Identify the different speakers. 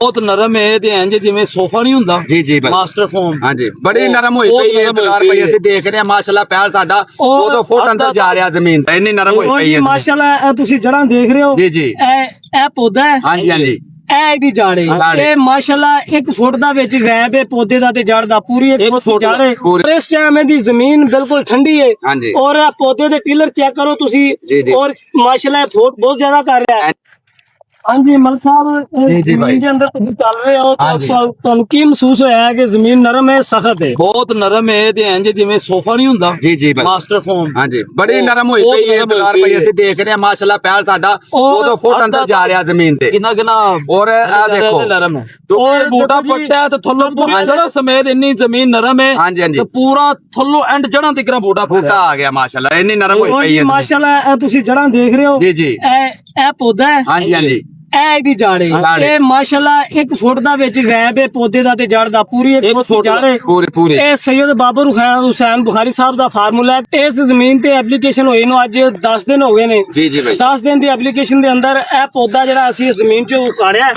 Speaker 1: बहुत नरम है ते इंज जिवें सोफा नहीं हुंदा
Speaker 2: जी जी भाई
Speaker 1: मास्टर फोम
Speaker 2: हाँ जी बड़ी नरम हुई पई है दीवार पई ਅਸੀਂ ਦੇਖ ਰਹੇ ਹਾਂ ਮਾਸ਼ਾਅੱਲਾ ਪੈਰ ਸਾਡਾ 2 ਫੁੱਟ ਅੰਦਰ ਜਾ ਰਿਹਾ ਜ਼ਮੀਨ ਇੰਨੀ ਨਰਮ ਹੋਈ ਪਈ ਹੈ
Speaker 3: ਮਾਸ਼ਾਅੱਲਾ ਇਹ ਤੁਸੀਂ ਜੜਾਂ ਦੇਖ ਰਹੇ ਹੋ
Speaker 2: ਜੀ ਜੀ
Speaker 3: ਇਹ ਪੌਦਾ ਹੈ
Speaker 2: ਹਾਂਜੀ ਹਾਂਜੀ
Speaker 3: ਇਹ ਇਹਦੀ ਜੜ ਹੈ ਇਹ ਮਾਸ਼ਾਅੱਲਾ 1 ਫੁੱਟ ਦਾ ਵਿੱਚ ਗੈਪ ਹੈ ਪੌਦੇ ਦਾ ਤੇ ਜੜ ਦਾ ਪੂਰੀ 1 ਫੁੱਟ ਜੜ ਹੈ ਇਸ ਟਾਈਮ ਇਹਦੀ ਜ਼ਮੀਨ ਬਿਲਕੁਲ ਠੰਡੀ ਹੈ
Speaker 2: ਹਾਂਜੀ
Speaker 3: ਔਰ ਇਹ ਪੌਦੇ ਦੇ ਟਿਲਰ ਚੈੱਕ ਕਰੋ ਤੁਸੀਂ ਔਰ ਮਾਸ਼ਾਅੱਲਾ ਇਹ ਫੁੱਟ ਬਹੁਤ ਜ਼ਿਆਦਾ ਕਰ ਰਿਹਾ ਹੈ ਹਾਂਜੀ ਮਲਕ ਸਾਹਿਬ ਜ਼ਮੀਨ ਦੇ ਅੰਦਰ ਤੁਸੀਂ ਚੱਲ ਰਹੇ ਹੋ ਤੁਹਾਨੂੰ ਕੀ ਮਹਿਸੂਸ ਹੋਇਆ ਹੈ ਕਿ ਜ਼ਮੀਨ ਨਰਮ ਹੈ ਸਖਤ ਹੈ
Speaker 1: बहुत नरम है ते इंज जिवें सोफा नहीं हुंदा
Speaker 2: ਜੀ ਜੀ ਭਾਈ
Speaker 1: मास्टर फोम
Speaker 2: हाँ जी बड़ी नरम हुई पई है दीवार पई ਅਸੀਂ ਦੇਖ ਰਹੇ ਹਾਂ ਮਾਸ਼ਾਅੱਲਾ ਪੈਰ ਸਾਡਾ 2 ਫੁੱਟ ਅੰਦਰ ਜਾ ਰਿਹਾ ਜ਼ਮੀਨ ਤੇ
Speaker 1: कितना कितना
Speaker 2: और आ देखो
Speaker 1: नरम है और बूटा पट्टा है तो थल्लो पूरी जड़ा समेत इन्नी जमीन नरम है
Speaker 2: हाँ जी हाँ जी
Speaker 1: तो पूरा थल्लो एंड जड़ा तिकरा बूटा
Speaker 2: बूटा आ गया माशाल्लाह ਇੰਨੀ ਨਰਮ ਹੋਈ ਪਈ ਹੈ
Speaker 3: ਮਾਸ਼ਾਅੱਲਾ ਇਹ ਤੁਸੀਂ ਜੜਾਂ ਦੇਖ ਰਹੇ ਹੋ
Speaker 2: ਜੀ ਜੀ
Speaker 3: ਇਹ ਪੌਦਾ ਹੈ
Speaker 2: ਹਾਂਜੀ ਹਾਂਜੀ
Speaker 3: ਇਹ ਇਹਦੀ ਜੜ ਹੈ ਇਹ ਮਾਸ਼ਾਅੱਲਾ 1 ਫੁੱਟ ਦਾ ਵਿੱਚ ਗੈਪ ਹੈ ਪੌਦੇ ਦਾ ਤੇ ਜੜ ਦਾ ਪੂਰੀ 1 ਫੁੱਟ ਜੜ ਹੈ
Speaker 2: ਪੂਰੇ
Speaker 3: ਇਹ ਸੈਯਦ ਬਾਬਰ ਹੁਸੈਨ ਬੁਖਾਰੀ ਸਾਹਿਬ ਦਾ ਫਾਰਮੂਲਾ ਹੈ ਇਸ ਜ਼ਮੀਨ ਤੇ ਐਪਲੀਕੇਸ਼ਨ ਹੋਈ ਨੂੰ ਅੱਜ 10 ਦਿਨ ਹੋ ਗਏ ਨੇ
Speaker 2: ਜੀ ਜੀ ਭਾਈ
Speaker 3: 10 ਦਿਨ ਦੀ ਐਪਲੀਕੇਸ਼ਨ ਦੇ ਅੰਦਰ ਇਹ ਪੌਦਾ ਜਿਹੜਾ ਅਸੀਂ ਇਸ ਜ਼ਮੀਨ ਚੋਂ ਉਖਾੜਿਆ